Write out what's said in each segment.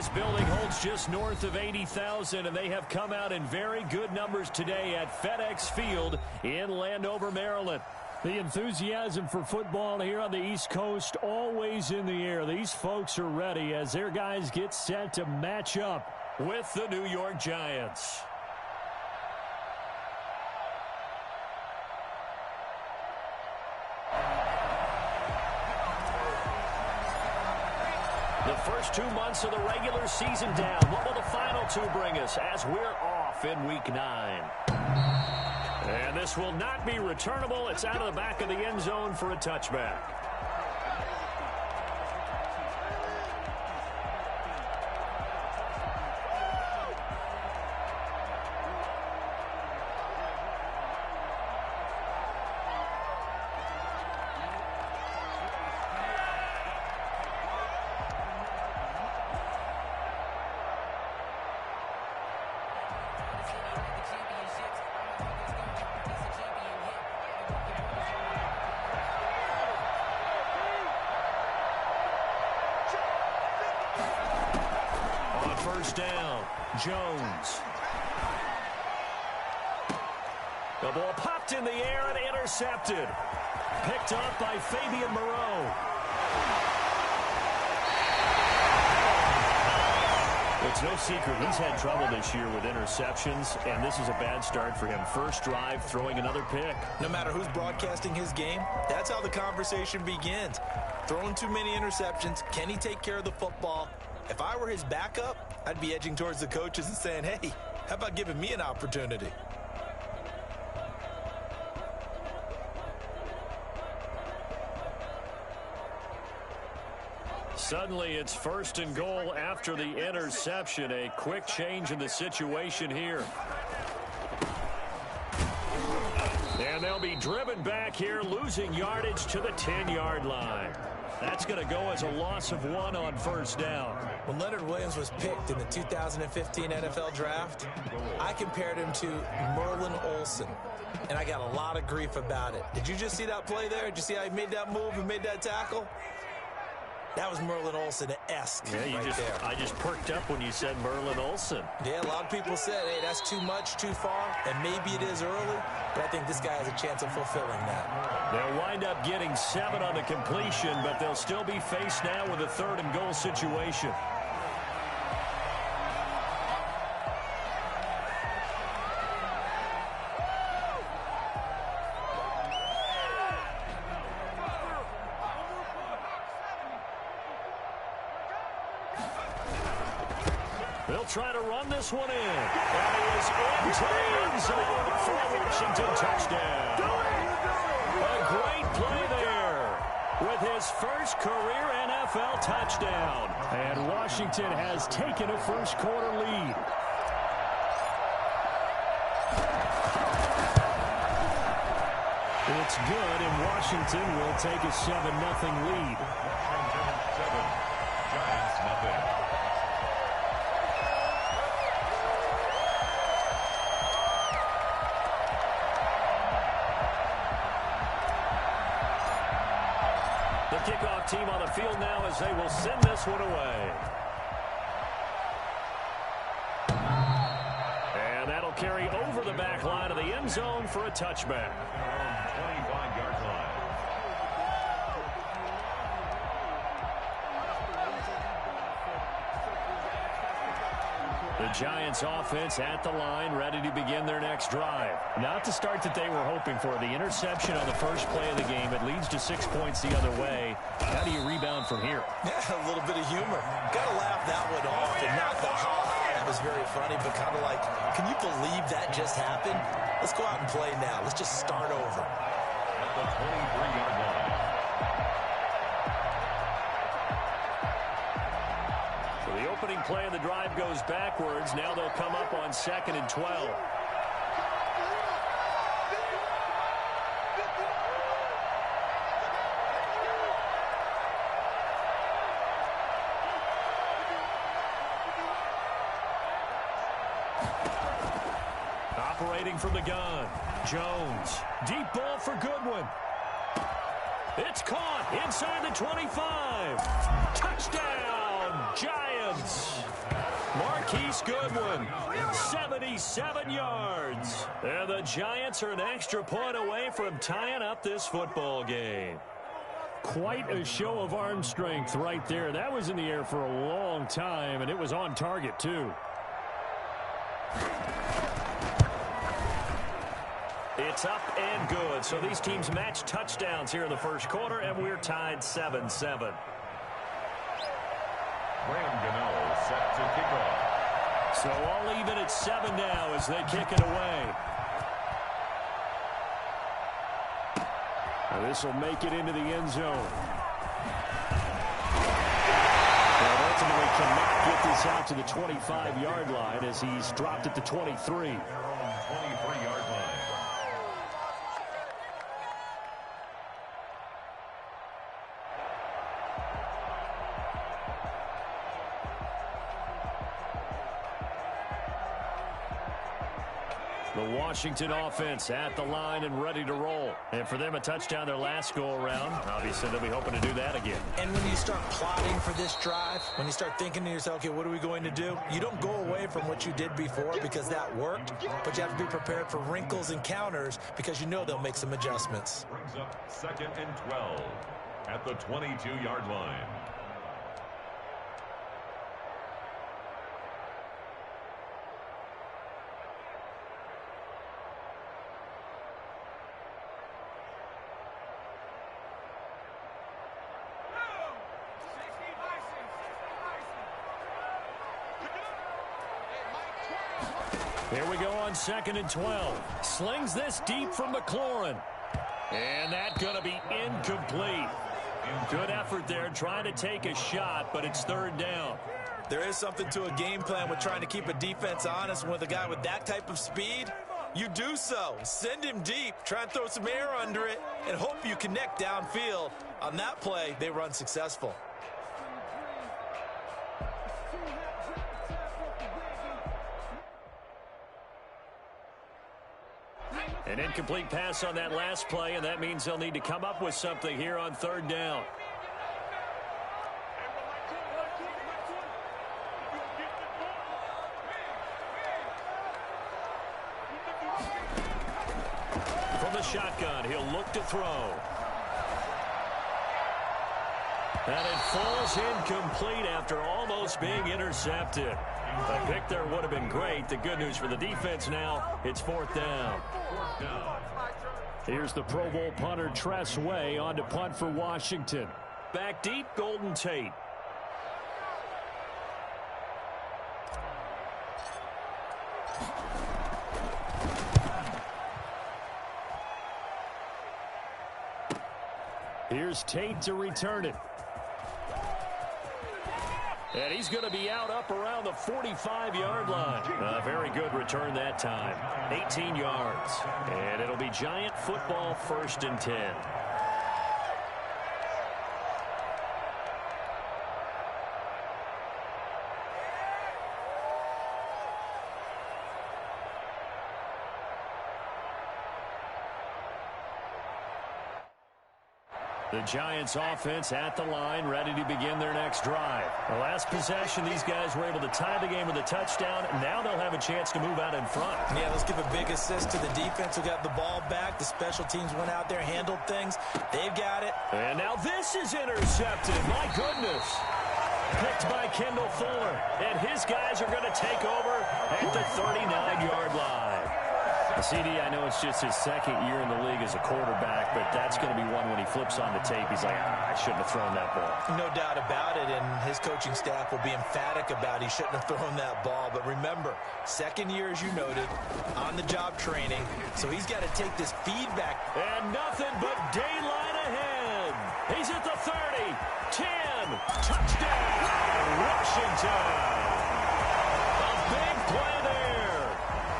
This building holds just north of 80,000, and they have come out in very good numbers today at FedEx Field in Landover, Maryland. The enthusiasm for football here on the East Coast always in the air. These folks are ready as their guys get set to match up with the New York Giants. The first 2 months of the regular season down. What will the final two bring us as we're off in Week 9? And this will not be returnable. It's out of the back of the end zone for a touchback. First down, Jones. The ball popped in the air and intercepted. Picked up by Fabian Moreau. It's no secret he's had trouble this year with interceptions, and this is a bad start for him. First drive, throwing another pick. No matter who's broadcasting his game, that's how the conversation begins. Throwing too many interceptions, can he take care of the football? If I were his backup, I'd be edging towards the coaches and saying, hey, how about giving me an opportunity? Suddenly it's first and goal after the interception. A quick change in the situation here. And they'll be driven back here, losing yardage to the 10-yard line. That's going to go as a loss of 1 on first down. When Leonard Williams was picked in the 2015 NFL Draft, I compared him to Merlin Olsen, and I got a lot of grief about it. Did you just see that play there? Did you see how he made that move and made that tackle? That was Merlin Olsen-esque I just perked up when you said Merlin Olsen. Yeah, a lot of people said, hey, that's too much, too far, and maybe it is early, but I think this guy has a chance of fulfilling that. They'll wind up getting 7 on the completion, but they'll still be faced now with a 3rd and goal situation. They'll try to run this one in. That is into the end zone for a Washington touchdown. A great play there with his first career NFL touchdown. And Washington has taken a first-quarter lead. It's good, and Washington will take a 7-0 lead. Giants nothing. The kickoff team on the field now as they will send this one away. And that'll carry over the back line of the end zone for a touchback. 25-yard line. The Giants offense at the line, ready to begin their next drive. Not the start that they were hoping for. The interception on the first play of the game. It leads to 6 points the other way. How do you rebound from here? Yeah, a little bit of humor. Got to laugh that one off and not the that was very funny, but kind of like, can you believe that just happened? Let's go out and play now. Let's just start over. At the 23-yard line. The opening play of the drive goes backwards. Now they'll come up on 2nd and 12. Operating from the gun, Jones. Deep ball for Goodwin. It's caught inside the 25. Touchdown, Giants. Woods. Marquise Goodwin, 77 yards. And the Giants are an extra point away from tying up this football game. Quite a show of arm strength right there. That was in the air for a long time, and it was on target, too. It's up and good. So these teams match touchdowns here in the first quarter, and we're tied 7-7. Graham Gano set to kick off. So all even at 7 now as they kick it away. Now this will make it into the end zone. But ultimately cannot get this out to the 25-yard line as he's dropped at the 23. 23-yard line. The Washington offense at the line and ready to roll. And for them, a touchdown their last go-around. Obviously, they'll be hoping to do that again. And when you start plotting for this drive, when you start thinking to yourself, okay, what are we going to do? You don't go away from what you did before because that worked, but you have to be prepared for wrinkles and counters because you know they'll make some adjustments. Brings up 2nd and 12 at the 22-yard line. Here we go on 2nd and 12. Slings this deep from McLaurin. And that's going to be incomplete. Good effort there trying to take a shot, but it's 3rd down. There is something to a game plan with trying to keep a defense honest. With a guy with that type of speed, you do so. Send him deep, try and throw some air under it, and hope you connect downfield. On that play, they run successful. An incomplete pass on that last play, and that means they'll need to come up with something here on 3rd down. From the shotgun, he'll look to throw. And it falls incomplete after almost being intercepted. The pick there would have been great. The good news for the defense now, it's 4th down. Here's the Pro Bowl punter Tress Way on to punt for Washington. Back deep, Golden Tate. Here's Tate to return it. And he's going to be out up around the 45-yard line. A very good return that time. 18 yards. And it'll be Giant football 1st and 10. The Giants offense at the line, ready to begin their next drive. The last possession, these guys were able to tie the game with a touchdown. Now they'll have a chance to move out in front. Yeah, let's give a big assist to the defense who got the ball back. The special teams went out there, handled things. They've got it. And now this is intercepted. My goodness. Picked by Kendall Fuller. And his guys are going to take over at the 39-yard line. CD, I know it's just his 2nd year in the league as a quarterback, but that's going to be one when he flips on the tape. He's like, I shouldn't have thrown that ball. No doubt about it, and his coaching staff will be emphatic about he shouldn't have thrown that ball. But remember, 2nd year, as you noted, on-the-job training, so he's got to take this feedback. And nothing but daylight ahead. He's at the 30, 10, touchdown, Washington. A big play there.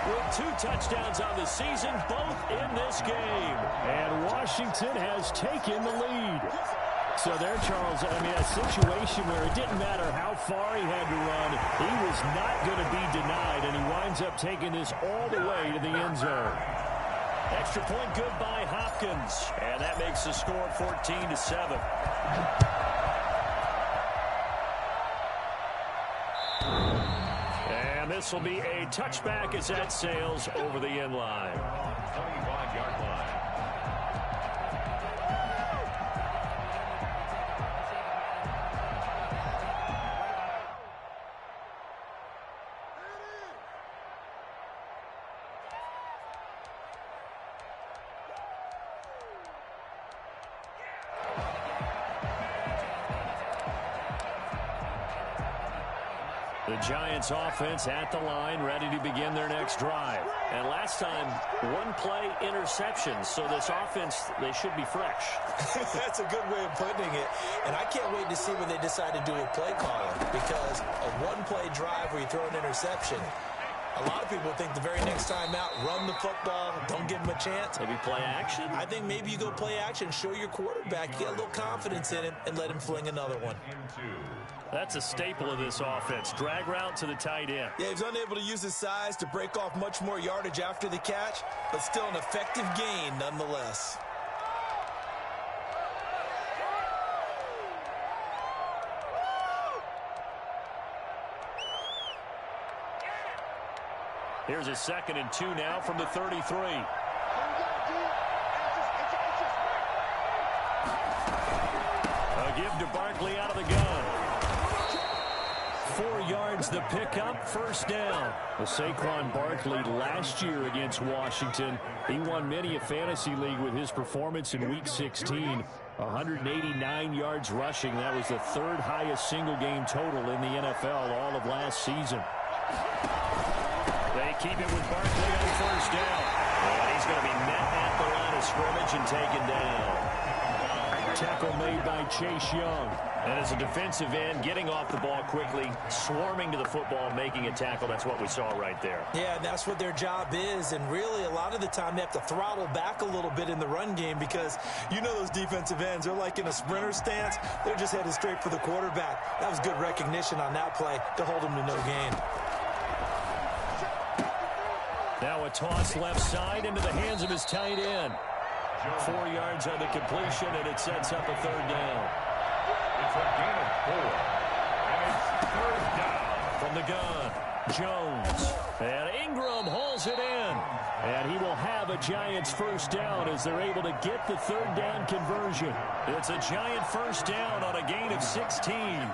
With 2 touchdowns on the season, both in this game. And Washington has taken the lead. So there, Charles, I mean, a situation where it didn't matter how far he had to run, he was not going to be denied, and he winds up taking this all the way to the end zone. Extra point good by Hopkins, and that makes the score 14-7. And this will be a touchback as that sails over the end line. 25-yard line. The Giants offense at the line, ready to begin their next drive. And last time, one play interception. So this offense, they should be fresh. That's a good way of putting it. And I can't wait to see what they decide to do with play calling, because a one-play drive where you throw an interception, a lot of people think the very next time out, run the football, don't give them a chance. Maybe play action? I think maybe you go play action, show your quarterback, get a little confidence in him, and let him fling another one. That's a staple of this offense. Drag route to the tight end. Yeah, he's unable to use his size to break off much more yardage after the catch, but still an effective gain nonetheless. Here's a 2nd and 2 now from the 33. A give to Barkley out of the gun. 4 yards the pickup, first down. Well, Saquon Barkley last year against Washington, he won many a fantasy league with his performance in Week 16. 189 yards rushing. That was the 3rd highest single game total in the NFL all of last season. They keep it with Barkley on first down. And he's going to be met at the line of scrimmage and taken down. Tackle made by Chase Young. And as a defensive end, getting off the ball quickly, swarming to the football, making a tackle. That's what we saw right there. Yeah, that's what their job is. And really, a lot of the time, they have to throttle back a little bit in the run game, because you know those defensive ends, they're like in a sprinter stance. They're just headed straight for the quarterback. That was good recognition on that play to hold him to no gain. Now a toss left side into the hands of his tight end. 4 yards on the completion, and it sets up a 3rd down. It's a gain of 4. And it's 3rd down. From the gun, Jones. And Ingram hauls it in. And he will have a Giants first down as they're able to get the 3rd down conversion. It's a Giant first down on a gain of 16.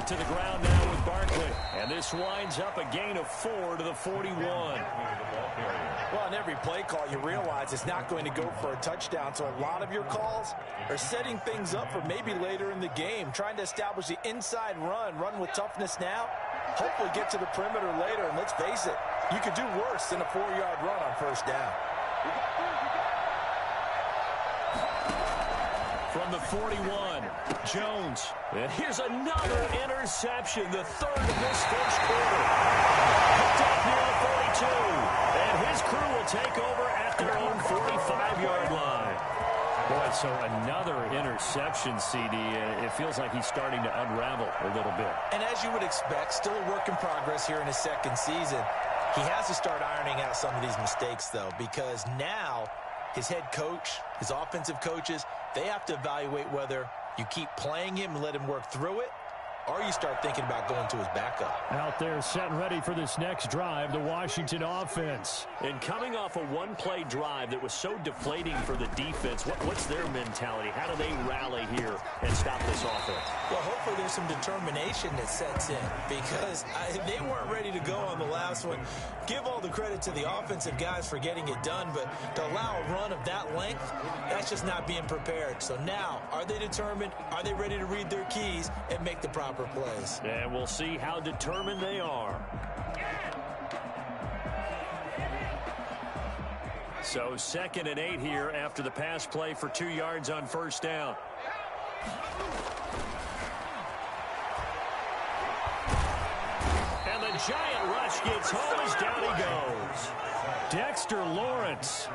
To the ground now with Barkley. And this winds up a gain of 4 to the 41. Well, on every play call, you realize it's not going to go for a touchdown. So a lot of your calls are setting things up for maybe later in the game, trying to establish the inside run with toughness now, hopefully get to the perimeter later. And let's face it, you could do worse than a 4-yard run on first down. From the 41, Jones. And here's another interception, the 3rd of this first quarter. Picked up near the 42. And his crew will take over at their own 45-yard line. Boy, so another interception, CD. It feels like he's starting to unravel a little bit. And as you would expect, still a work in progress here in his 2nd season. He has to start ironing out some of these mistakes, though, because now his head coach, his offensive coaches, they have to evaluate whether you keep playing him and let him work through it, or you start thinking about going to his backup. Out there set and ready for this next drive, the Washington offense. And coming off a one-play drive that was so deflating for the defense, what's their mentality? How do they rally here and stop this offense? Well, hopefully there's some determination that sets in, because they weren't ready to go on the last one. Give all the credit to the offensive guys for getting it done, but to allow a run of that length, that's just not being prepared. So now, are they determined? Are they ready to read their keys and make the proper plays? And we'll see how determined they are. So 2nd and 8 here after the pass play for 2 yards on first down. And the Giant rush gets home as down he goes. Dexter Lawrence.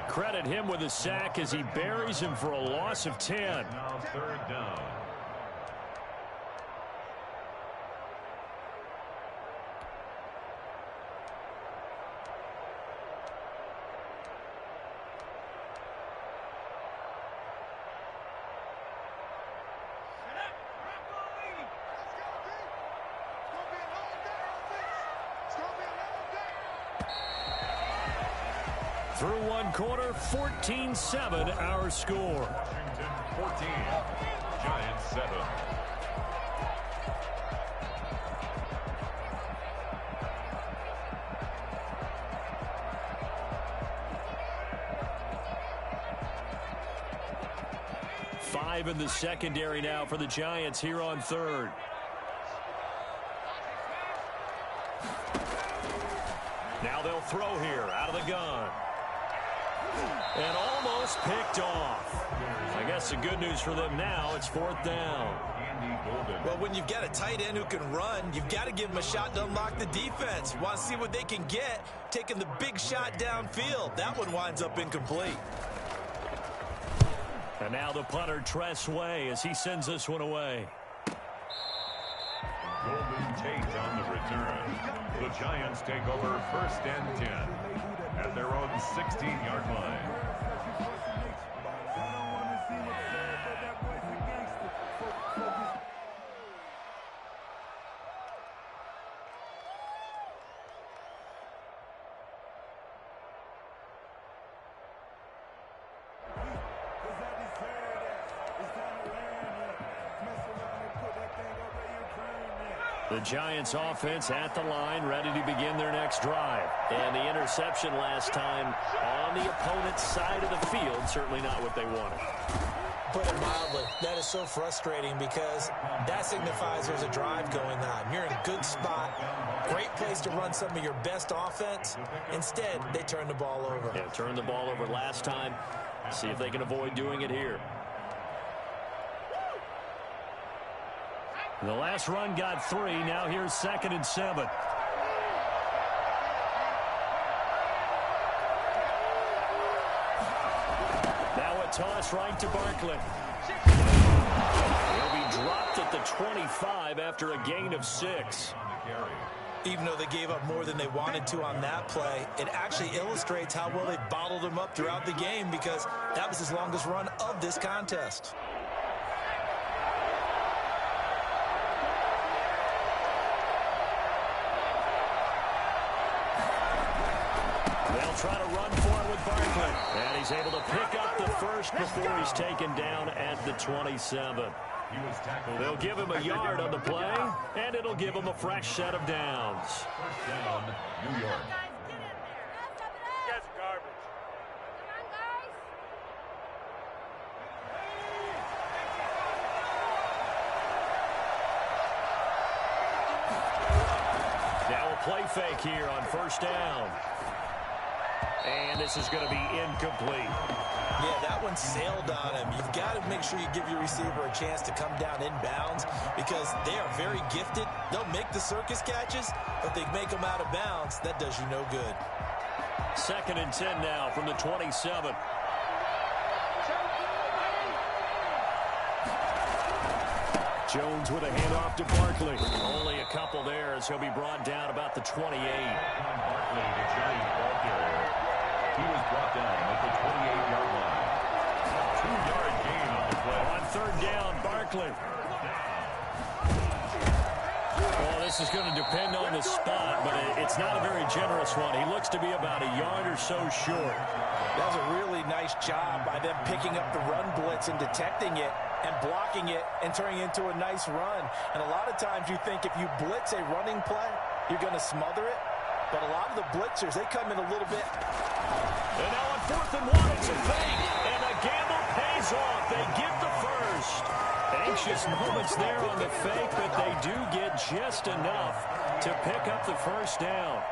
Credit him with a sack as he buries him for a loss of 10. Now 3rd down. Through one quarter, 14-7 our score. Washington 14, Giants 7. Five in the secondary now for the Giants here on third. Now they'll throw here out of the gun. And almost picked off. I guess the good news for them now, it's fourth down. Well, when you've got a tight end who can run, you've got to give him a shot to unlock the defense. Want to see what they can get, taking the big shot downfield. That one winds up incomplete. And now the punter, Tress Way, as he sends this one away. Golden Tate on the return. The Giants take over first and 10 at their own 16-yard line. The Giants offense at the line, ready to begin their next drive. And the interception last time on the opponent's side of the field, certainly not what they wanted. Put it mildly, that is so frustrating because that signifies there's a drive going on. You're in a good spot, great place to run some of your best offense. Instead, they turn the ball over. Yeah, turned the ball over last time. See if they can avoid doing it here. The last run got 3. Now here's 2nd and 7. Now a toss right to Barkley. He'll be dropped at the 25 after a gain of 6. Even though they gave up more than they wanted to on that play, it actually illustrates how well they bottled him up throughout the game because that was his longest run of this contest. Try to run for it with Barkley. And he's able to pick up the first before he's taken down at the 27. They'll give him a yard on the play, and it'll give him a fresh set of downs. First down, New York. You guys are garbage. Now a play fake here on first down. And this is going to be incomplete. Yeah, that one sailed on him. You've got to make sure you give your receiver a chance to come down inbounds because they are very gifted. They'll make the circus catches, but they make them out of bounds. That does you no good. 2nd and 10 now from the 27. Jones with a handoff to Barkley. Only a couple there as he'll be brought down about the 28. Barkley, the Giant ball carrier. He was brought down at the 28-yard line. 2-yard gain on the play. On third down, Barkley. Well, this is going to depend on the spot, but it's not a very generous one. He looks to be about a yard or so short. That was a really nice job by them picking up the run blitz and detecting it and blocking it and turning it into a nice run. And a lot of times you think if you blitz a running play, you're going to smother it. But a lot of the blitzers, they come in a little bit. And now on 4th and 1, it's a fake. And the gamble pays off. They get the first. Anxious moments there on the fake, but they do get just enough to pick up the first down.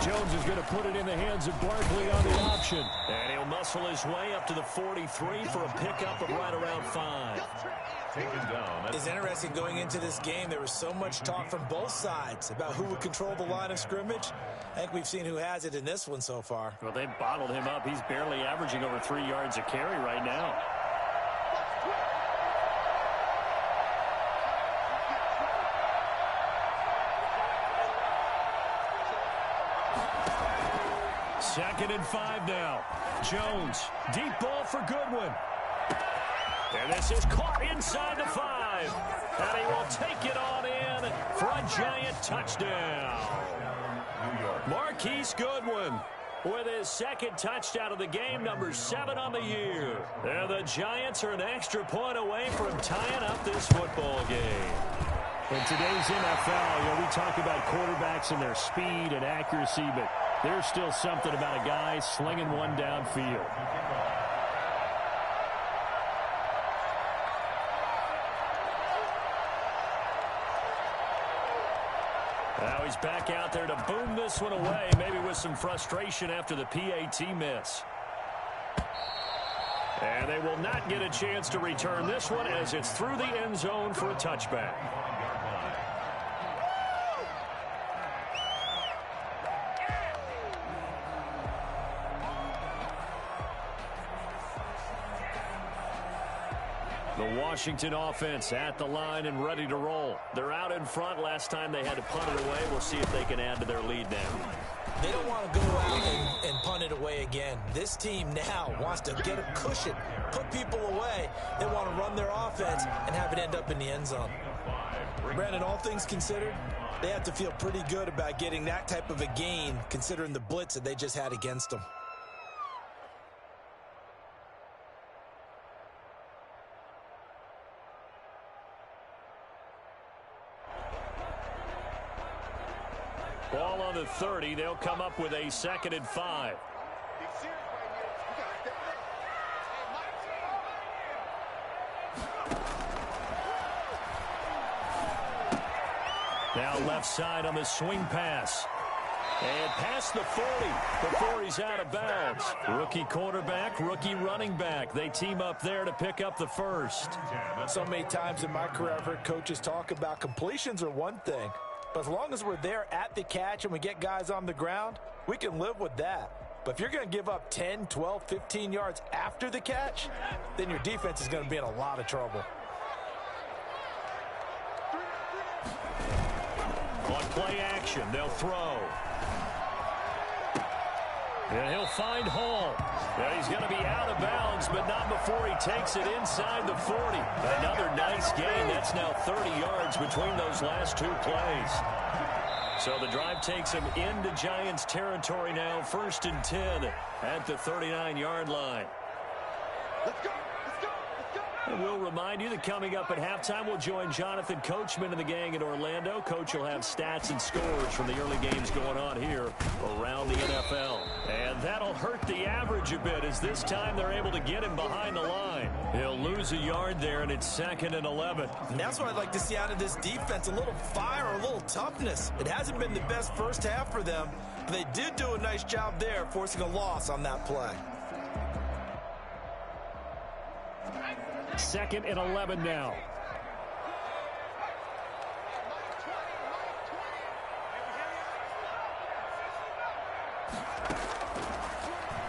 Jones is going to put it in the hands of Barkley on the option. And he'll muscle his way up to the 43 for a pickup of right around 5. Taken down. It's interesting going into this game. There was so much talk from both sides about who would control the line of scrimmage. I think we've seen who has it in this one so far. Well, they've bottled him up. He's barely averaging over 3 yards a carry right now. 2nd and 5 now. Jones, deep ball for Goodwin. And this is caught inside the 5. And he will take it on in for a Giant touchdown. Marquise Goodwin with his 2nd touchdown of the game, number 7 on the year. And the Giants are an extra point away from tying up this football game. In today's NFL, we talk about quarterbacks and their speed and accuracy, but there's still something about a guy slinging one downfield. Now he's back out there to boom this one away, maybe with some frustration after the PAT miss. And they will not get a chance to return this one as it's through the end zone for a touchback. The Washington offense at the line and ready to roll. They're out in front. Last time they had to punt it away. We'll see if they can add to their lead now. They don't want to go out and punt it away again. This team now wants to get a cushion, put people away. They want to run their offense and have it end up in the end zone. Brandon, all things considered, they have to feel pretty good about getting that type of a gain considering the blitz that they just had against them. Ball on the 30. They'll come up with a 2nd and 5. Now left side on the swing pass. And past the 40 before he's out of bounds. Rookie quarterback, rookie running back. They team up there to pick up the first. So many times in my career I've heard coaches talk about completions are one thing. But as long as we're there at the catch and we get guys on the ground, we can live with that. But if you're going to give up 10, 12, 15 yards after the catch, then your defense is going to be in a lot of trouble. On play action, they'll throw. And he'll find Hall. Now he's going to be out of bounds, but not before he takes it inside the 40. Another nice gain. That's now 30 yards between those last two plays. So the drive takes him into Giants territory now. 1st and 10 at the 39-yard line. Let's go. And we'll remind you that coming up at halftime, we'll join Jonathan Coachman and the gang in Orlando. Coach will have stats and scores from the early games going on here around the NFL. And that'll hurt the average a bit as this time they're able to get him behind the line. He'll lose a yard there, and it's 2nd and 11. And that's what I'd like to see out of this defense, a little fire, a little toughness. It hasn't been the best first half for them, but they did do a nice job there forcing a loss on that play. 2nd and 11 now.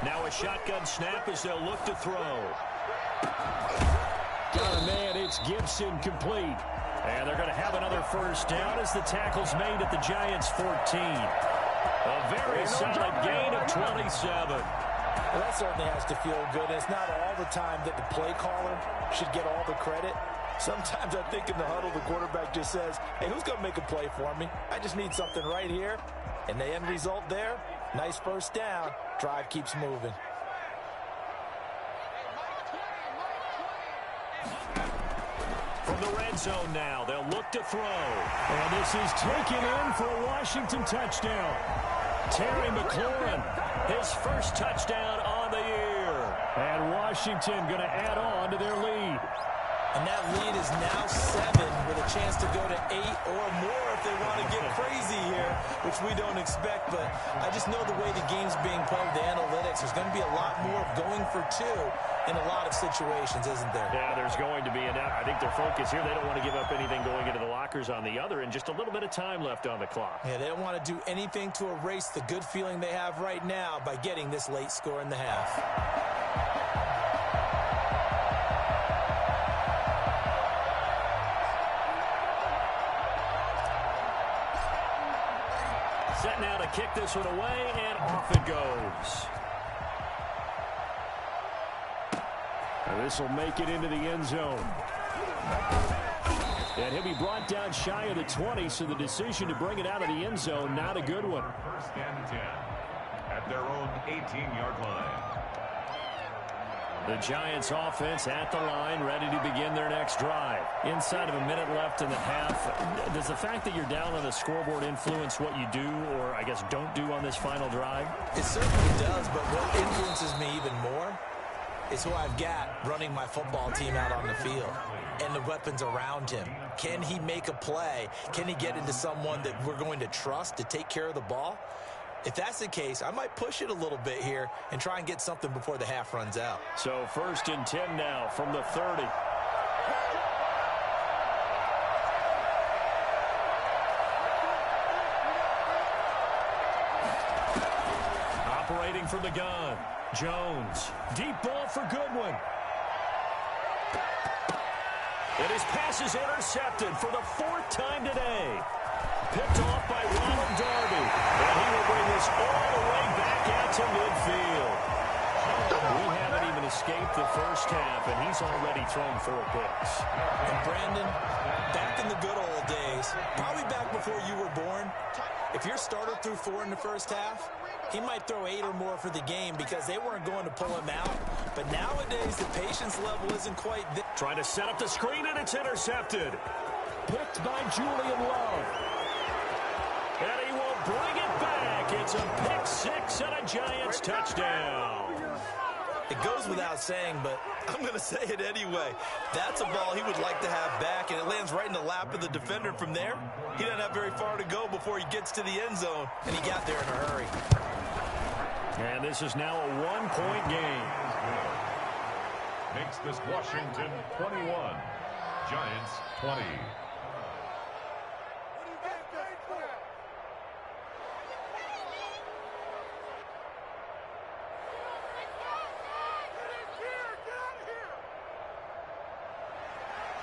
Now a shotgun snap as they'll look to throw. Got a man, it's Gibson, complete. And they're going to have another first down as the tackle's made at the Giants' 14. A very solid gain of 27. Well, that certainly has to feel good. And it's not all the time that the play caller should get all the credit. Sometimes I think in the huddle, the quarterback just says, hey, who's going to make a play for me? I just need something right here. And the end result there, nice first down. Drive keeps moving. From the red zone now, they'll look to throw. And this is taken in for a Washington touchdown. Terry McLaurin, his first touchdown on the year. And Washington going to add on to their lead. And that lead is now 7 with a chance to go to 8 or more if they want to get crazy here, which we don't expect. But I just know the way the game's being played, the analytics, there's going to be a lot more going for 2 in a lot of situations, isn't there? Yeah, there's going to be. And I think their focus here, they don't want to give up anything going into the lockers on the other, and just a little bit of time left on the clock. Yeah, they don't want to do anything to erase the good feeling they have right now by getting this late score in the half. Set now to kick this one away, and off it goes. And this will make it into the end zone. And he'll be brought down shy of the 20, so the decision to bring it out of the end zone, not a good one. First and 10 at their own 18-yard line. The Giants offense at the line, ready to begin their next drive. Inside of a minute left in the half, does the fact that you're down on the scoreboard influence what you do, or I guess don't do on this final drive? It certainly does, but what influences me even more is who I've got running my football team out on the field and the weapons around him. Can he make a play? Can he get into someone that we're going to trust to take care of the ball? If that's the case, I might push it a little bit here and try and get something before the half runs out. So 1st and 10 now from the 30. Operating from the gun, Jones. Deep ball for Goodwin. And his pass is intercepted for the 4th time today. Picked off by Ronald Darby. And he will bring this all the way back out to midfield. We haven't even escaped the first half, and he's already thrown 4 picks. And Brandon, back in the good old days, probably back before you were born, if your starter threw 4 in the first half, he might throw 8 or more for the game because they weren't going to pull him out. But nowadays, the patience level isn't quite there. Trying to set up the screen, and it's intercepted. Picked by Julian Love. And he will bring it back. It's a pick 6 and a Giants touchdown. It goes without saying, but I'm going to say it anyway. That's a ball he would like to have back, and it lands right in the lap of the defender from there. He doesn't have very far to go before he gets to the end zone, and he got there in a hurry. And this is now a 1-point game. Makes this Washington 21, Giants 20.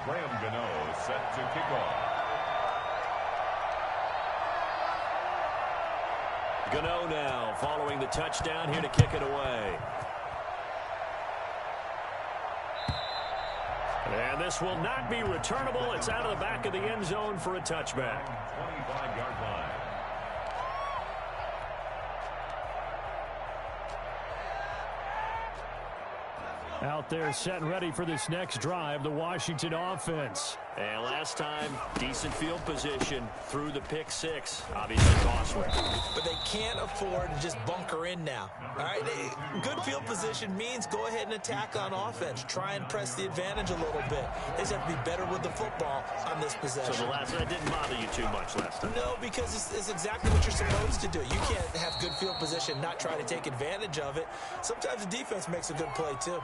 Graham Gano set to kick off. Gano now following the touchdown here to kick it away. And this will not be returnable. It's out of the back of the end zone for a touchback. 25-yard line. Out there set and ready for this next drive, the Washington offense. And last time, decent field position through the pick 6. Obviously costly. But they can't afford to just bunker in now. All right, good field position means go ahead and attack on offense. Try and press the advantage a little bit. They just have to be better with the football on this possession. So that didn't bother you too much last time? No, because it's exactly what you're supposed to do. You can't have good field position, not try to take advantage of it. Sometimes the defense makes a good play, too.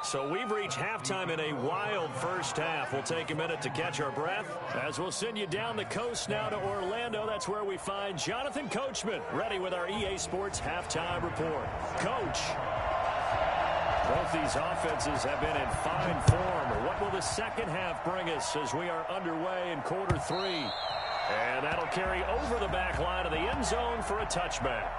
So we've reached halftime in a wild first half. We'll take a minute to catch our breath as we'll send you down the coast now to Orlando. That's where we find Jonathan Coachman ready with our EA Sports halftime report. Coach, both these offenses have been in fine form. What will the second half bring us as we are underway in quarter 3? And that'll carry over the back line of the end zone for a touchback.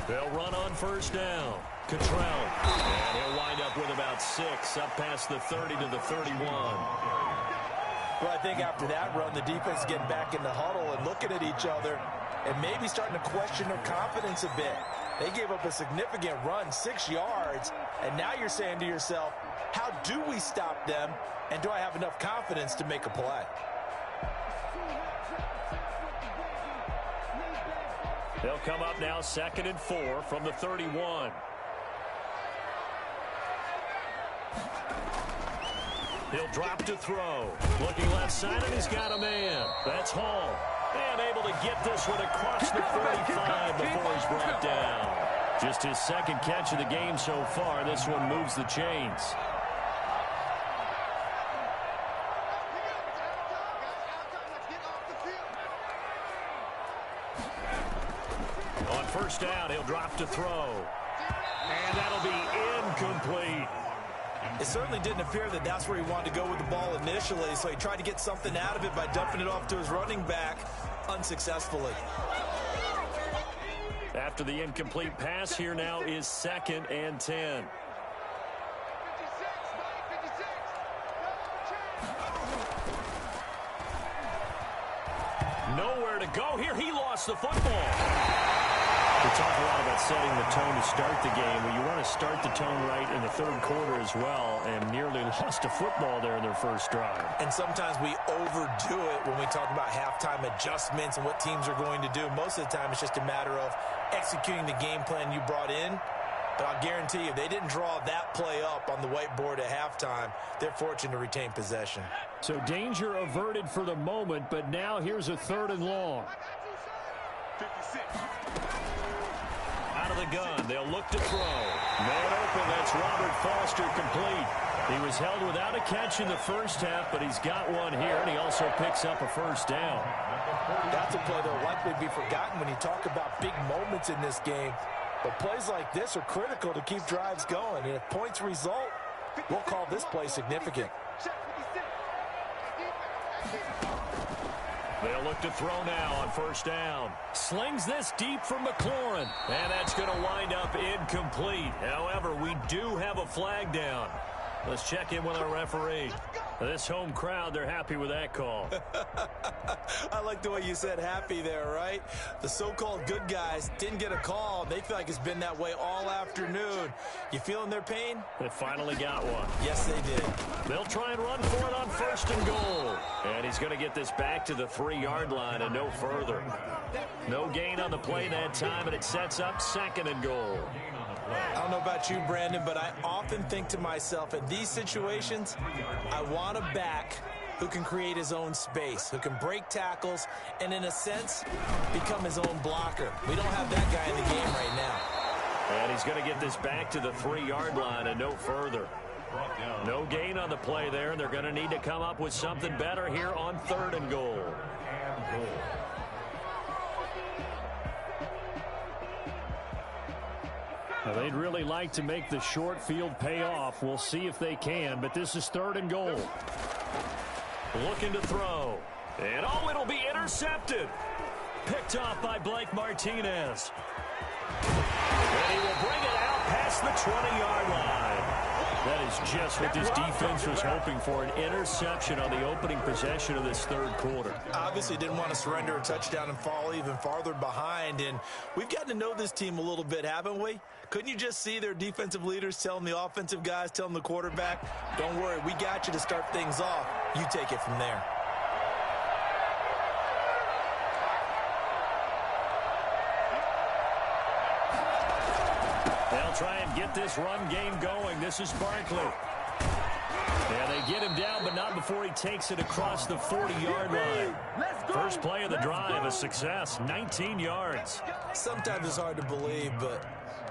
They'll run on first down. Cottrell. And he'll wind up with about 6 up past the 30 to the 31. Well, I think after that run, the defense getting back in the huddle and looking at each other and maybe starting to question their confidence a bit. They gave up a significant run, 6 yards, and now you're saying to yourself, how do we stop them, and do I have enough confidence to make a play? They'll come up now 2nd and 4 from the 31. He'll drop to throw. Looking left side, and he's got a man. That's Hall. And able to get this one across the 45 before he's brought down. Just his 2nd catch of the game so far. This one moves the chains. first down. He'll drop to throw. And that'll be incomplete. It certainly didn't appear that that's where he wanted to go with the ball initially, so he tried to get something out of it by dumping it off to his running back unsuccessfully. After the incomplete pass, here now is 2nd and 10. Nowhere to go here. He lost the football. We talk a lot about setting the tone to start the game. Well, you want to start the tone right in the third quarter as well, and nearly lost a football there in their first drive. And sometimes we overdo it when we talk about halftime adjustments and what teams are going to do. Most of the time, it's just a matter of executing the game plan you brought in. But I'll guarantee you, they didn't draw that play up on the whiteboard at halftime. They're fortunate to retain possession. So danger averted for the moment, but now here's a 3rd and long. 56. Out of the gun, they'll look to throw. Man open, that's Robert Foster complete. He was held without a catch in the first half, but he's got one here, and he also picks up a first down. That's a play that will likely be forgotten when you talk about big moments in this game. But plays like this are critical to keep drives going. And if points result, we'll call this play significant. They'll look to throw now on first down. Slings this deep for McLaurin. And that's going to wind up incomplete. However, we do have a flag down. Let's check in with our referee. This home crowd, they're happy with that call. I like the way you said happy there, right? The so-called good guys didn't get a call. They feel like it's been that way all afternoon. You feeling their pain? They finally got one. Yes, they did. They'll try and run for it on 1st and goal. And he's going to get this back to the 3-yard line and no further. No gain on the play that time, and it sets up 2nd and goal. I don't know about you, Brandon, but I often think to myself, in these situations, I want a back who can create his own space, who can break tackles, and in a sense, become his own blocker. We don't have that guy in the game right now. And he's going to get this back to the 3-yard line and no further. No gain on the play there, and they're going to need to come up with something better here on 3rd and goal. Now, they'd really like to make the short field pay off. We'll see if they can, but this is 3rd and goal. Looking to throw. And oh, it'll be intercepted. Picked off by Blake Martinez. And he will bring it out past the 20-yard line. That is just what this defense was hoping for, an interception on the opening possession of this third quarter. Obviously didn't want to surrender a touchdown and fall even farther behind, and we've gotten to know this team a little bit, haven't we? Couldn't you just see their defensive leaders telling the offensive guys, telling the quarterback, don't worry, we got you to start things off. You take it from there. They'll try and get this run game going. This is Barkley. Yeah, they get him down, but not before he takes it across the 40-yard line. First play of the drive, a success, 19 yards. Sometimes it's hard to believe, but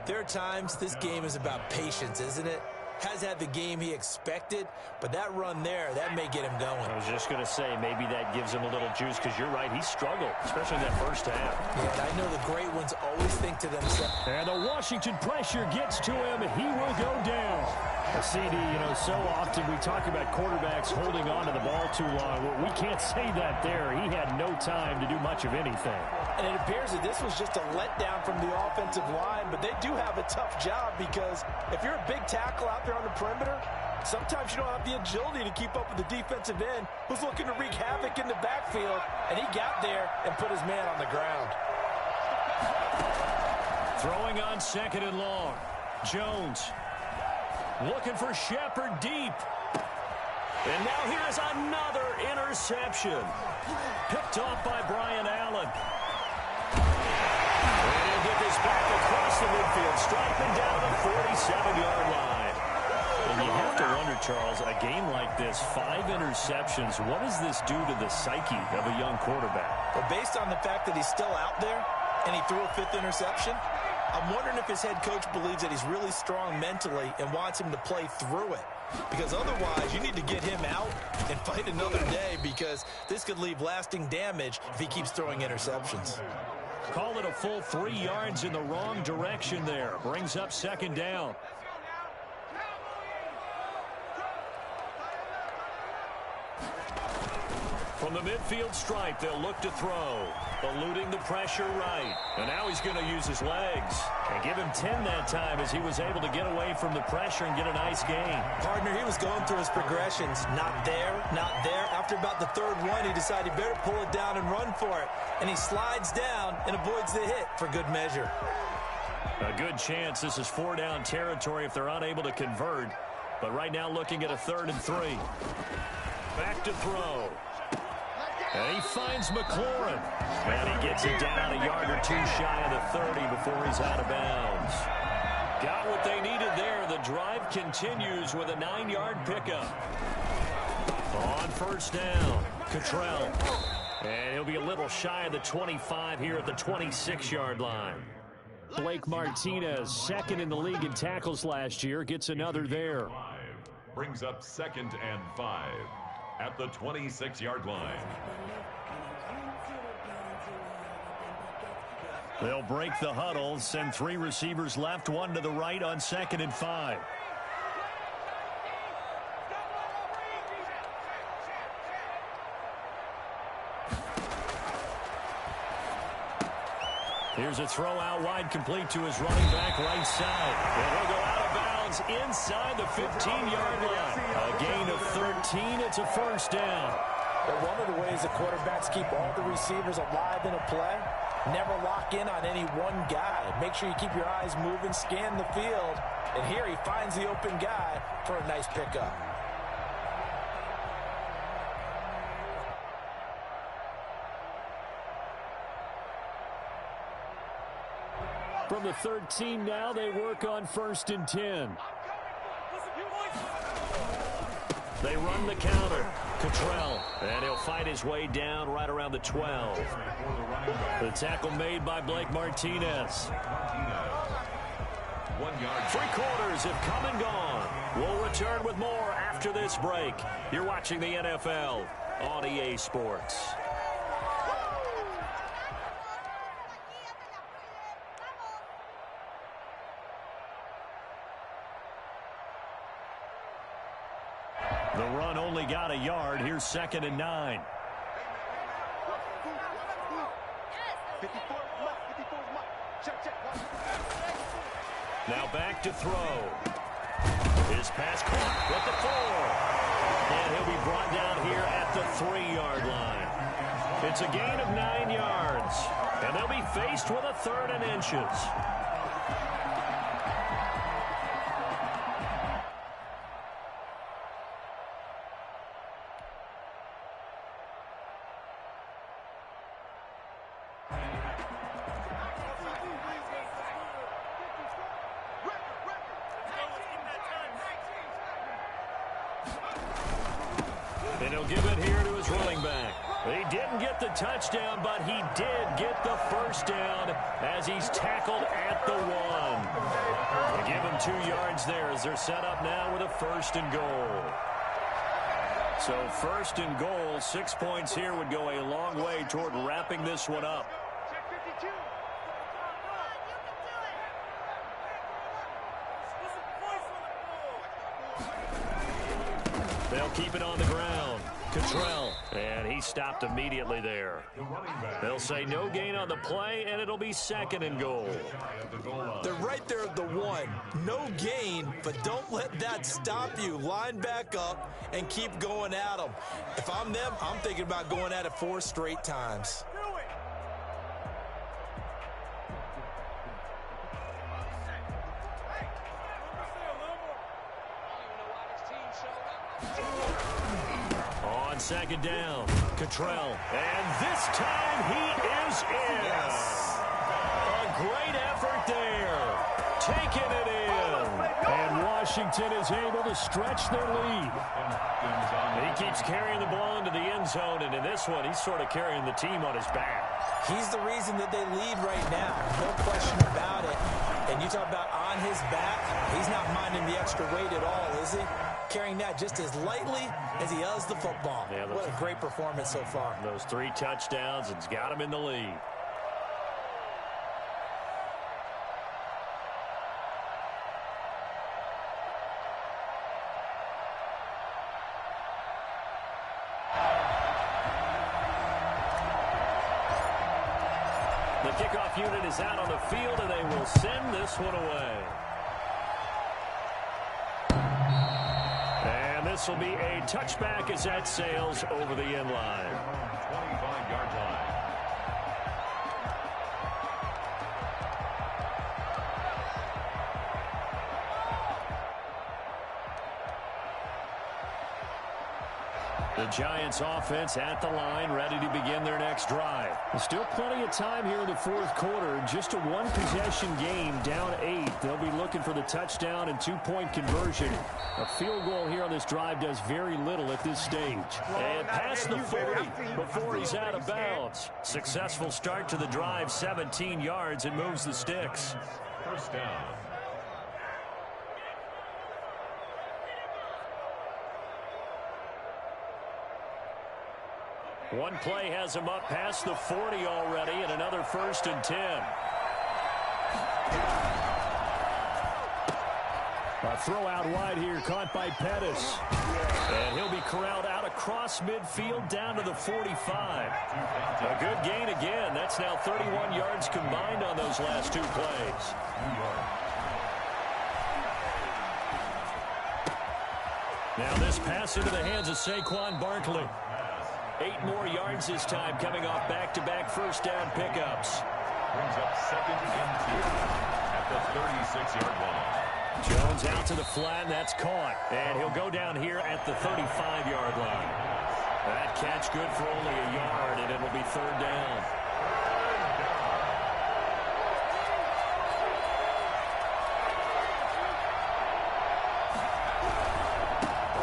there are times this game is about patience, isn't it? Has had the game he expected, but that run there, that may get him going. I was just going to say, maybe that gives him a little juice, because you're right, he struggled, especially in that first half. Yeah, and I know the great ones always think to themselves. And the Washington pressure gets to him, he will go down. CD, so often we talk about quarterbacks holding on to the ball too long. Well, we can't say that there. He had no time to do much of anything. And it appears that this was just a letdown from the offensive line, but they do have a tough job because if you're a big tackle out there on the perimeter, sometimes you don't have the agility to keep up with the defensive end who's looking to wreak havoc in the backfield, and he got there and put his man on the ground. Throwing on 2nd and long. Jones looking for Shepard deep. And now here's another interception. Picked off by Brian Allen. And he'll get this back across the midfield. Striking down the 47-yard line. And you have to wonder, Charles, a game like this, 5 interceptions, what does this do to the psyche of a young quarterback? Well, based on the fact that he's still out there and he threw a 5th interception, I'm wondering if his head coach believes that he's really strong mentally and wants him to play through it. Because otherwise, you need to get him out and fight another day because this could leave lasting damage if he keeps throwing interceptions. Call it a full 3 yards in the wrong direction there. Brings up second down. From the midfield stripe, they'll look to throw. Eluding the pressure right. And now he's going to use his legs. And give him 10 that time as he was able to get away from the pressure and get a nice gain. Partner, he was going through his progressions. Not there, not there. After about the third one, he decided he better pull it down and run for it. And he slides down and avoids the hit for good measure. A good chance this is 4-down territory if they're unable to convert. But right now looking at a 3rd and 3. Back to throw. And he finds McLaurin. And he gets it down a yard or 2 shy of the 30 before he's out of bounds. Got what they needed there. The drive continues with a 9-yard pickup. On first down, Cottrell. And he'll be a little shy of the 25 here at the 26-yard line. Blake Martinez, second in the league in tackles last year, gets another there. Brings up 2nd and 5 at the 26-yard line. They'll break the huddle, send 3 receivers left, 1 to the right on 2nd and 5. Here's a throw out wide, complete to his running back right side. And he'll go out of bounds inside the 15-yard line. A gain of 13. It's a first down. But one of the ways the quarterbacks keep all the receivers alive in a play, never lock in on any one guy. Make sure you keep your eyes moving, scan the field. And here he finds the open guy for a nice pickup. From the 13 now, they work on 1st and 10. They run the counter. Cottrell, and he'll fight his way down right around the 12. The tackle made by Blake Martinez. 1 yard. 3 quarters have come and gone. We'll return with more after this break. You're watching the NFL on EA Sports. The run only got a yard. Here's 2nd and 9. Now back to throw. His pass caught at the 4. And he'll be brought down here at the 3-yard line. It's a gain of 9 yards. And they'll be faced with a 3rd and inches. And he'll give it here to his running back. He didn't get the touchdown, but he did get the first down as he's tackled at the 1. They give him 2 yards there as they're set up now with a 1st and goal. So 1st and goal, 6 points here would go a long way toward wrapping this one up. They'll keep it on the ground. Cottrell, and he stopped immediately there. They'll say no gain on the play, and it'll be 2nd and goal. They're right there at the 1. No gain, but don't let that stop you. Line back up and keep going at them. If I'm them, I'm thinking about going at it 4 straight times. On 2nd down, Cottrell, and this time he is in. Yes. A great effort there, taking it in, and Washington is able to stretch their lead. He keeps carrying the ball into the end zone, and in this one, he's sort of carrying the team on his back. He's the reason that they lead right now, no question about it. And you talk about on his back, he's not minding the extra weight at all, is he? Carrying that just as lightly as he does the football. Yeah, what a great performance so far. Those 3 touchdowns, it's got him in the lead. kickoff unit is out on the field, and they will send this one away. And this will be a touchback as that sails over the end line. 25-yard line. The Giants offense at the line, ready to begin their next drive. Still plenty of time here in the fourth quarter. Just a one-possession game, down 8. They'll be looking for the touchdown and two-point conversion. A field goal here on this drive does very little at this stage. And past the 40 before he's out of bounds. Successful start to the drive, 17 yards, and moves the sticks. First down. One play has him up past the 40 already, and another 1st and 10. A throw out wide here, caught by Pettis. And he'll be corralled out across midfield down to the 45. A good gain again. That's now 31 yards combined on those last two plays. Now this pass into the hands of Saquon Barkley. 8 more yards this time, coming off back-to-back first down pickups. Brings up 2nd and 2 at the 36-yard line. Jones out to the flat, and that's caught. And he'll go down here at the 35-yard line. That catch good for only a yard, and it'll be 3rd down.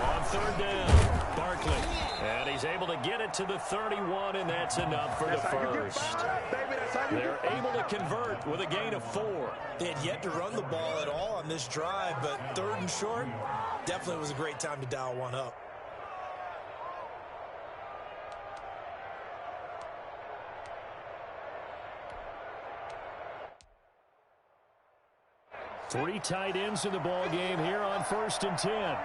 On 3rd down, Barkley. And he's able to get it to the 31, and that's enough for the first. They're able to convert with a gain of 4. They had yet to run the ball at all on this drive, but 3rd and short, definitely was a great time to dial one up. Three tight ends in the ball game here on 1st and 10.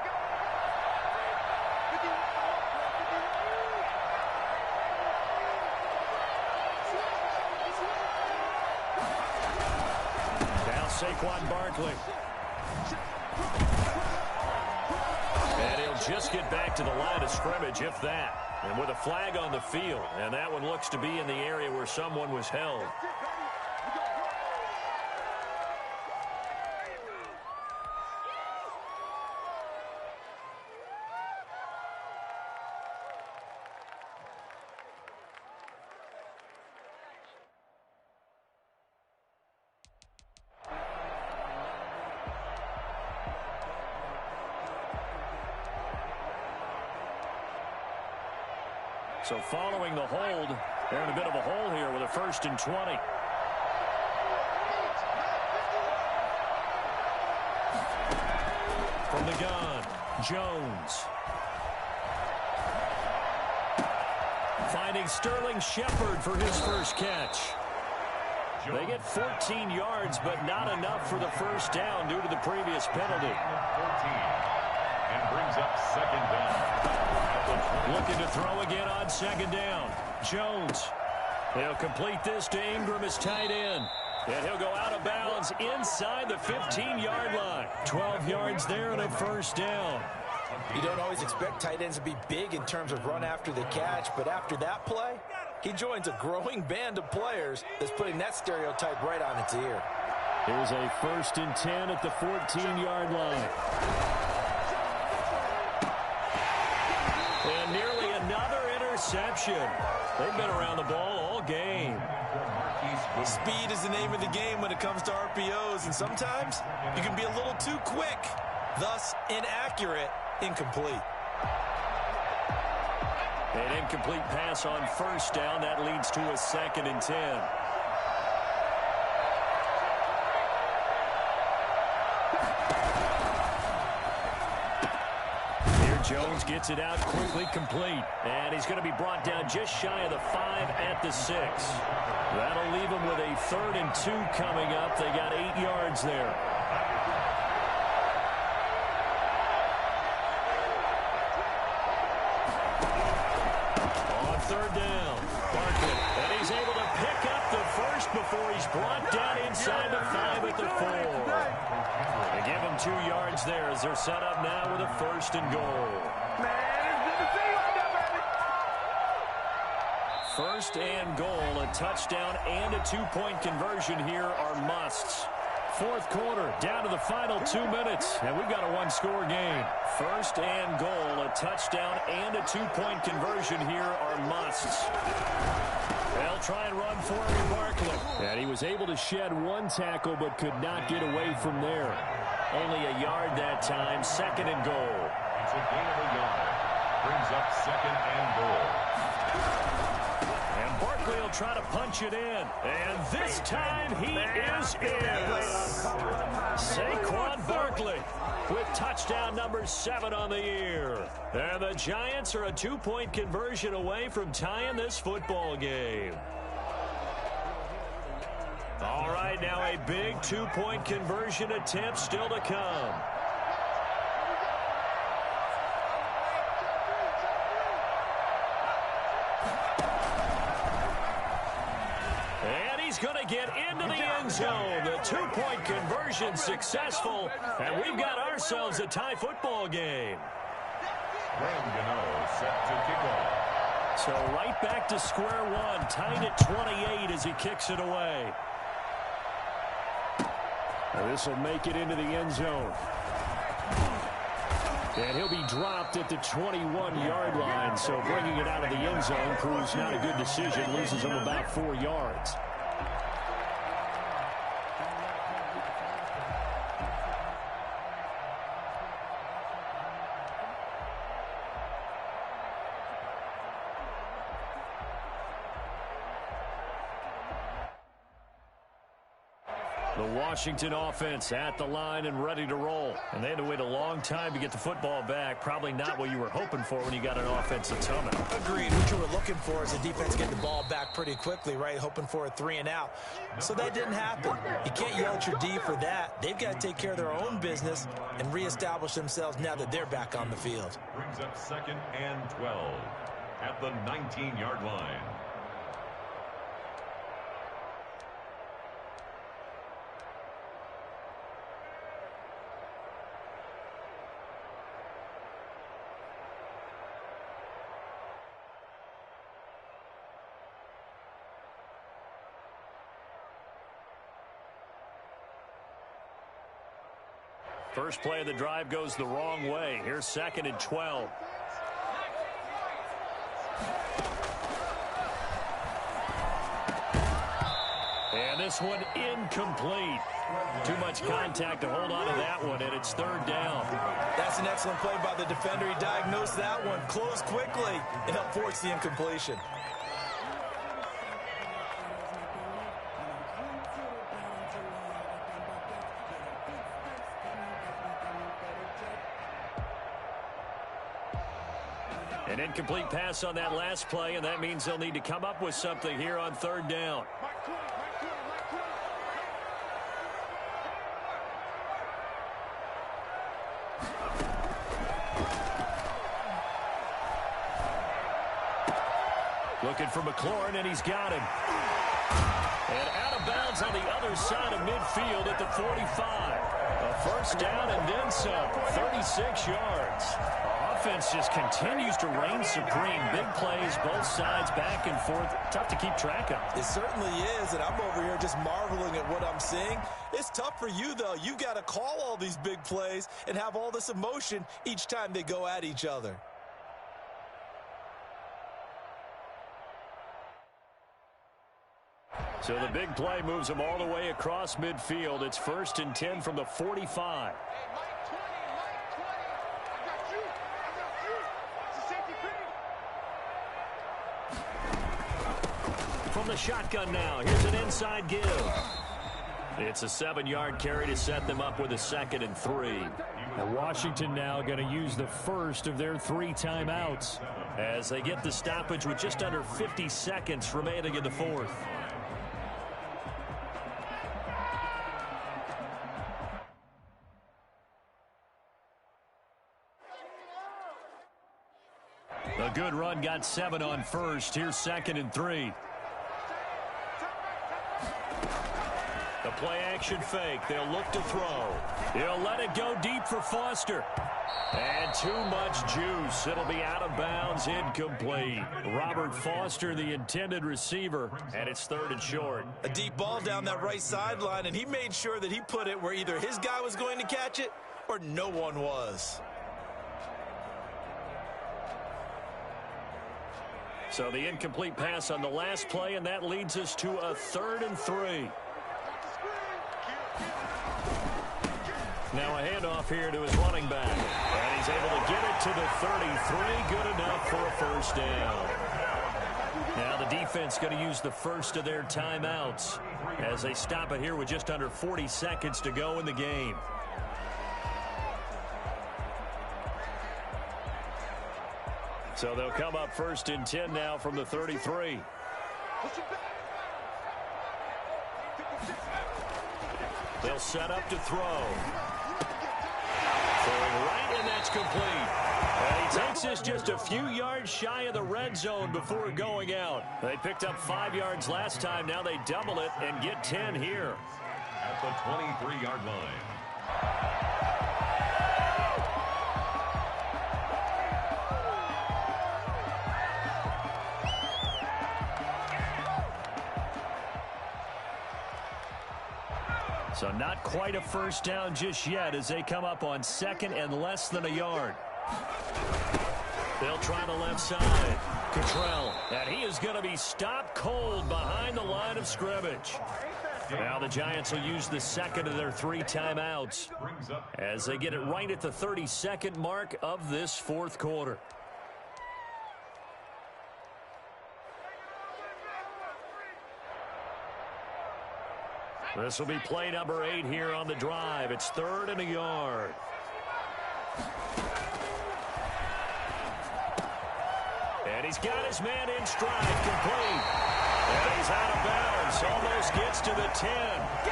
Saquon Barkley. And he'll just get back to the line of scrimmage, if that. And with a flag on the field. And that one looks to be in the area where someone was held. So following the hold, they're in a bit of a hole here with a 1st and 20. From the gun, Jones. Finding Sterling Shepard for his first catch. They get 14 yards, but not enough for the first down due to the previous penalty. 14. And brings up 2nd down. Looking to throw again on 2nd down. Jones. They'll complete this to Ingram as tight end. And he'll go out of bounds inside the 15-yard line. 12 yards there and a first down. You don't always expect tight ends to be big in terms of run after the catch, but after that play, he joins a growing band of players that's putting that stereotype right on its ear. Here's a 1st and 10 at the 14-yard line. And nearly another interception. They've been around the ball all game. Speed is the name of the game when it comes to RPOs, and sometimes you can be a little too quick, thus inaccurate, incomplete. An incomplete pass on first down. That leads to a 2nd and 10. Jones gets it out quickly, complete. And he's going to be brought down just shy of the 5 at the 6. That'll leave him with a 3rd and 2 coming up. They got 8 yards there. On third down. Barkley, and he's able to pick up the first before he's brought down inside the 5 at the 4. They give him 2 yards there as they're set up now with a first and goal. First and goal, a touchdown and a 2-point conversion here are musts. Fourth quarter, down to the final 2 minutes, and we've got a 1-score game. First and goal, a touchdown and a 2-point conversion here are musts. They'll try and run for him, Barkley. And he was able to shed 1 tackle but could not get away from there. Only a yard that time, second and goal. It's a gain of a yard. Brings up second and goal. And Barkley will try to punch it in. And this time he is in. Saquon Barkley with touchdown number 7 on the year. And the Giants are a 2-point conversion away from tying this football game. All right, now a big 2-point conversion attempt still to come. He's going to get into the end zone. The 2-point conversion successful, and we've got ourselves a tie football game. Graham Gano set to kick off. So right back to square one, tied at 28 as he kicks it away. Now this will make it into the end zone. And he'll be dropped at the 21-yard line, so bringing it out of the end zone proves not a good decision, loses him about 4 yards. The Washington offense at the line and ready to roll. And they had to wait a long time to get the football back. Probably not what you were hoping for when you got an offense that's humming. Agreed. What you were looking for is the defense getting the ball back pretty quickly, right? Hoping for a 3 and out. So that didn't happen. You can't yell at your D for that. They've got to take care of their own business and reestablish themselves now that they're back on the field. Brings up second and 12 at the 19-yard line. First play of the drive goes the wrong way. Here's second and 12. And this one incomplete. Too much contact to hold on to that one, and it's third down. That's an excellent play by the defender. He diagnosed that one, closed quickly, and helped force the incompletion. An incomplete pass on that last play, and that means they'll need to come up with something here on third down. Looking for McLaurin, and he's got him. And out of bounds on the other side of midfield at the 45. A first down and then some, 36 yards. Offense just continues to reign supreme. Big plays, both sides, back and forth. Tough to keep track of. It certainly is, and I'm over here just marveling at what I'm seeing. It's tough for you, though. You've got to call all these big plays and have all this emotion each time they go at each other. So the big play moves them all the way across midfield. It's first and 10 from the 45. From the shotgun now, here's an inside give. It's a 7-yard carry to set them up with a second and 3. And Washington now going to use the first of their 3 timeouts as they get the stoppage with just under 50 seconds remaining in the fourth. A good run, got 7 on first. Here's 2nd and 3. The play action fake. They'll look to throw. He'll let it go deep for Foster. And too much juice. It'll be out of bounds, incomplete. Robert Foster, the intended receiver, and it's 3rd and short. A deep ball down that right sideline, and he made sure that he put it where either his guy was going to catch it or no one was. So the incomplete pass on the last play, and that leads us to a 3rd and 3. Now a handoff here to his running back. And he's able to get it to the 33. Good enough for a first down. Now the defense going to use the first of their timeouts as they stop it here with just under 40 seconds to go in the game. So they'll come up 1st and 10 now from the 33. They'll set up to throw. Throwing right, and that's complete. And he takes this just a few yards shy of the red zone before going out. They picked up 5 yards last time. Now they double it and get 10 here. At the 23-yard line. So not quite a first down just yet as they come up on 2nd and less than a yard. They'll try the left side. Cottrell, and he is going to be stopped cold behind the line of scrimmage. Now the Giants will use the 2nd of their 3 timeouts as they get it right at the 32nd mark of this 4th quarter. This will be play number 8 here on the drive. It's 3rd and a yard. And he's got his man in stride, complete. And he's out of bounds, almost gets to the 10.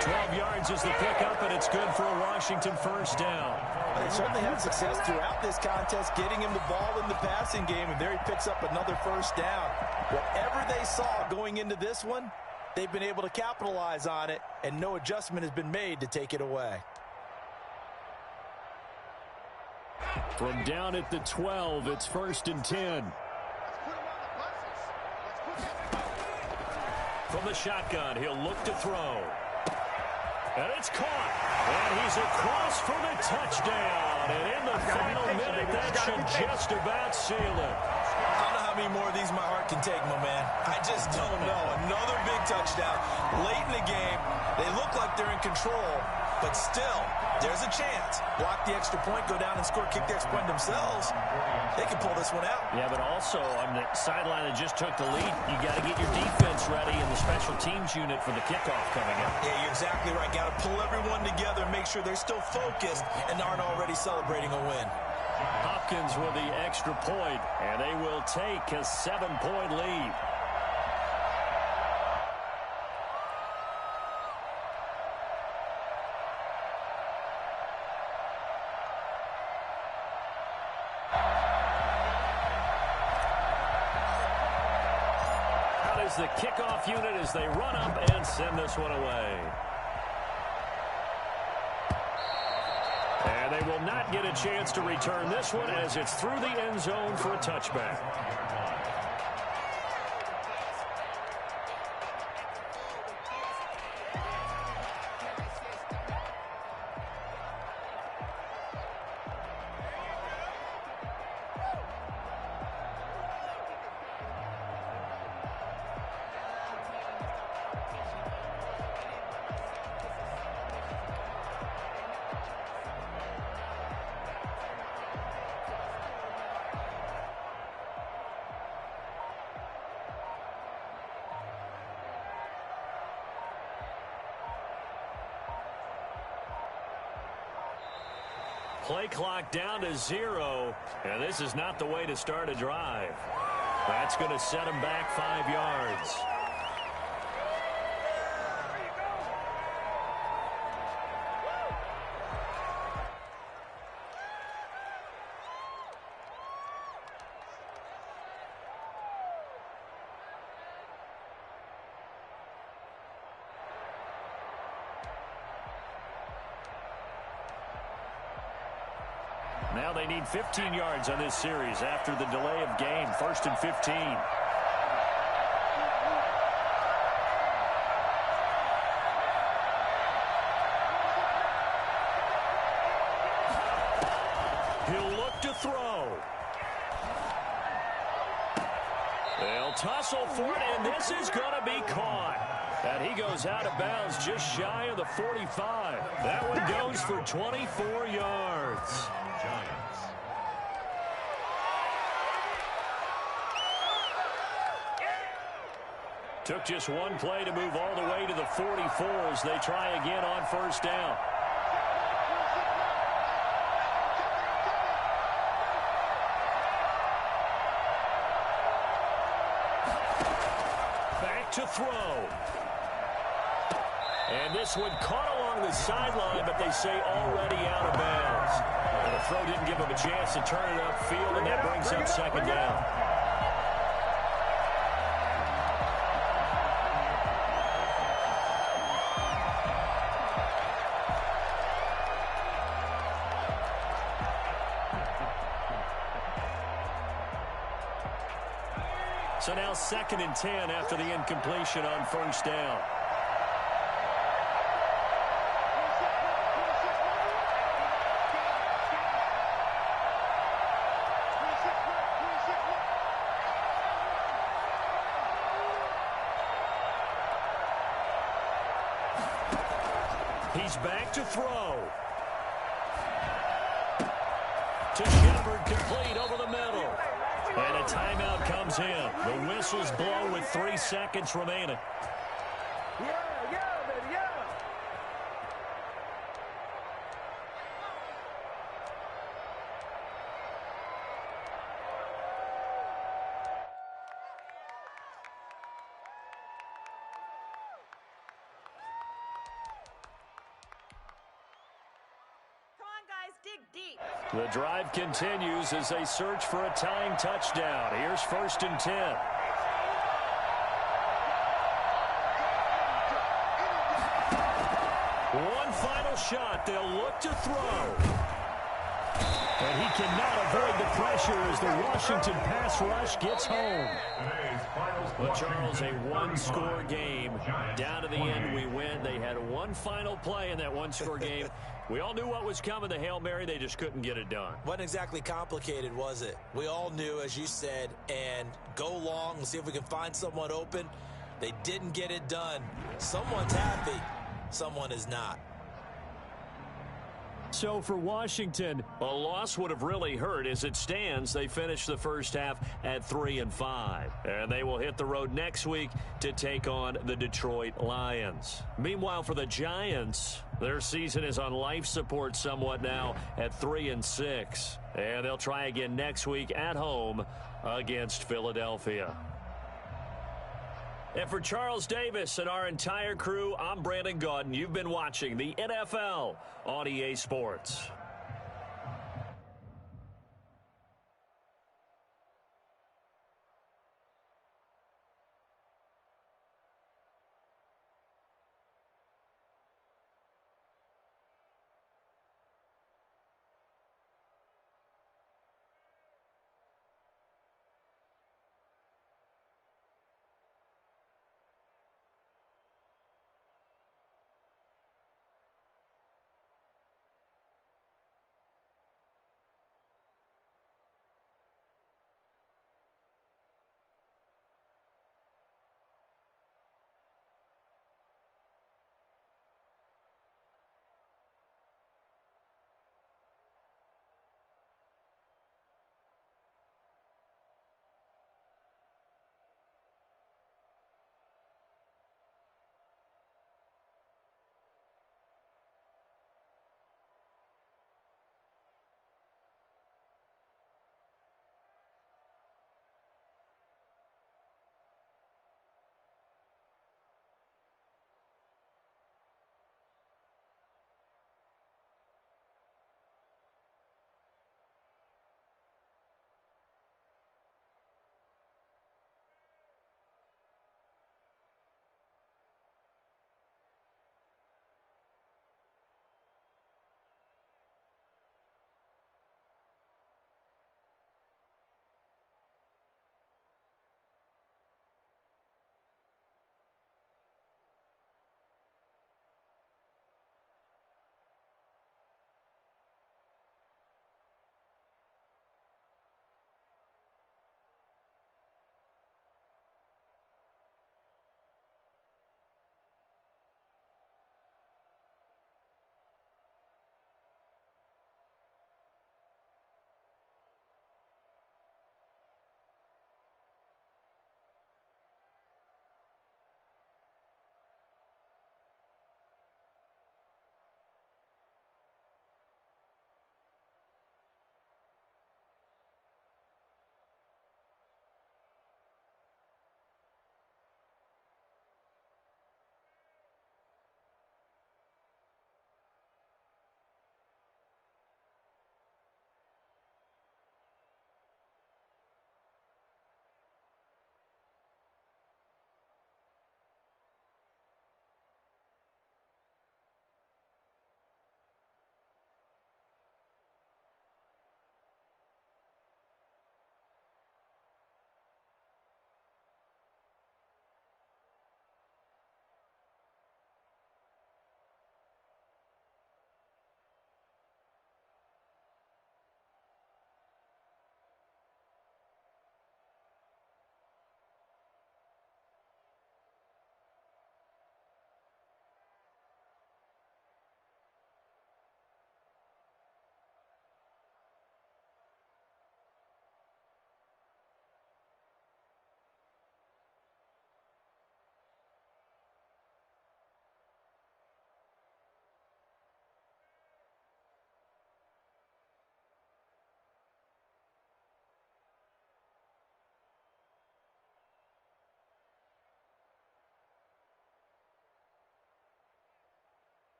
12 yards is the pickup, and it's good for a Washington first down. They certainly had success throughout this contest, getting him the ball in the passing game, and there he picks up another first down. Whatever they saw going into this one, they've been able to capitalize on it, and no adjustment has been made to take it away. From down at the 12, it's 1st and 10. From the shotgun, he'll look to throw. And it's caught. And he's across for the touchdown. And in the final minute, that should just about seal it. I don't know how many more of these my heart can take, my man. I just don't know. Another big touchdown. Late in the game, they look like they're in control, but still, there's a chance. Block the extra point, go down and score, kick the extra point themselves. They can pull this one out. Yeah, but also on the sideline that just took the lead, you got to get your defense ready and the special teams unit for the kickoff coming up. Yeah, you're exactly right. Got to pull everyone together and make sure they're still focused and aren't already celebrating a win. Hopkins with the extra point, and they will take a 7-point lead. Out is the kickoff unit as they run up and send this one away. And they will not get a chance to return this one as it's through the end zone for a touchback. Play clock down to 0, and this is not the way to start a drive. That's going to set them back 5 yards. Now they need 15 yards on this series after the delay of game. 1st and 15. He'll look to throw. They'll tussle for it, and this is going to be caught. And he goes out of bounds just shy of the 45. That one goes for 24 yards. Took just one play to move all the way to the 44 as they try again on 1st down. Back to throw. And this one caught along the sideline, but they say already out of bounds. And the throw didn't give him a chance to turn it upfield, and that brings up 2nd down. So now 2nd and 10 after the incompletion on 1st down. He's back to throw. To Shepard, complete over the middle. And a timeout comes in. The whistles blow with 3 seconds remaining. Dig deep. The drive continues as they search for a tying touchdown. Here's 1st and 10. One final shot. They'll look to throw. And he cannot avoid the pressure as the Washington pass rush gets home. Well, Charles, a one-score game. Down to the end, we win. They had one final play in that one-score game. We all knew what was coming, the Hail Mary. They just couldn't get it done. Wasn't exactly complicated, was it? We all knew, as you said, and go long and see if we can find someone open. They didn't get it done. Someone's happy. Someone is not. So for Washington, a loss would have really hurt. As it stands, they finished the first half at 3-5. And they will hit the road next week to take on the Detroit Lions. Meanwhile, for the Giants, their season is on life support somewhat now at 3-6. And they'll try again next week at home against Philadelphia. And for Charles Davis and our entire crew, I'm Brandon Gaudin. You've been watching the NFL on EA Sports.